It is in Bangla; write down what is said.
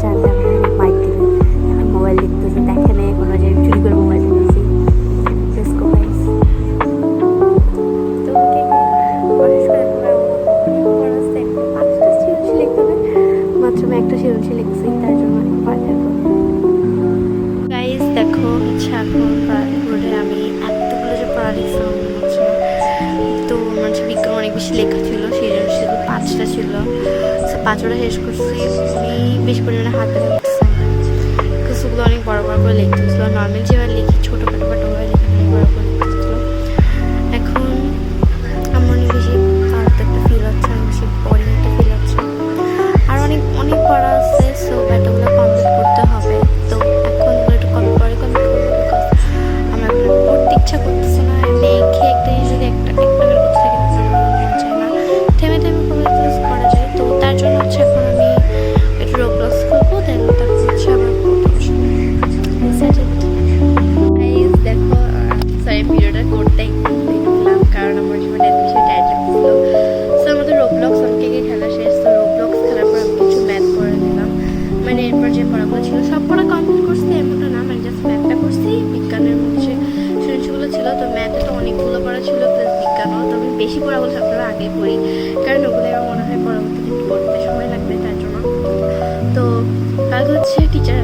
জানলে আমাকে মাইক দিবে। এখন মোবাইল দেখতেছে, দেখে নেই এখনো যে আমি চুরি করে মোবাইল দেখতেছি। ডিসকো গাইস তো বিশেষ করে অনেক বড় আছে, একটা 5টা সৃজনশীল লিখতে হবে, মাত্র আমি একটা সৃজনশীল লিখছি, তার জন্য অনেক ভয় লাগবে। গাইস দেখো হচ্ছে এখন পড়ালেখায় আমি এতগুলো যে পড়া লিখছিলাম মনে হচ্ছে না। তো আমার হচ্ছে বিজ্ঞান অনেক বেশি লেখা ছিল, সৃজনশীল 5টা ছিল, সো 5টা শেষ করছি। আমি বেশি পরিমাণে হাতে লিখতেছিলাম, কিছুগুলো অনেক বড় বড় করে লিখতে হচ্ছিল। নর্মাল যেভাবে লিখি ছোটোখাটো ভাবে লিখে অনেক বড় করে লিখতে হচ্ছিল। এখন আমার অনেক বেশি ফালতু একটা ফিল হচ্ছে, অনেক বেশি বোরিং একটা ফিল হচ্ছে। আর অনেক অনেক পড়া আছে, সো ব্যাটাগুলো কমপ্লিট করতে হবে। তো এখন একটু পরে কমপ্লিট করবো, বিকজ আমার এখন পড়তে ইচ্ছা করতেছে না। দেখে একটা জিনিস যদি একটা করতে থাকে মন চায় না, থেমে থেমে কোনো ক্লাস করা যায়। তো তার জন্য হচ্ছে এখন আমি একটু রোবলক্স করবো, দেন তারপর হচ্ছে আমার পড়তে বসবো। দেখো সরি ভিডিওটা করতে একদম দেখলাম, কারণ আমার সময় বেশি টাইট লাগছিল। সো আমাদের রোবলক্স অনেকে খেলা শেষ। তো রোবলক্স খেলার পর আমি কিছু ম্যাথ করে নিলাম, মানে এরপর যে পড়াগুলো ছিল সব পড়া কমপ্লিট করছি এমনটা না, মানে জাস্ট ম্যাথটা করছি। বিজ্ঞানের মধ্যে যে সৃজনশীলগুলো ছিল, তো ম্যাথে তো অনেকগুলো পড়া ছিল, প্লাস বিজ্ঞানও। তো আমি বেশি পড়াগুলো সবগুলো আগে পড়ি, কারণ ওগুলো আমার মনে হয় পরবর্তীতে পড়তে সময় লাগবে, তার জন্য। তো কালকে হচ্ছে টিচার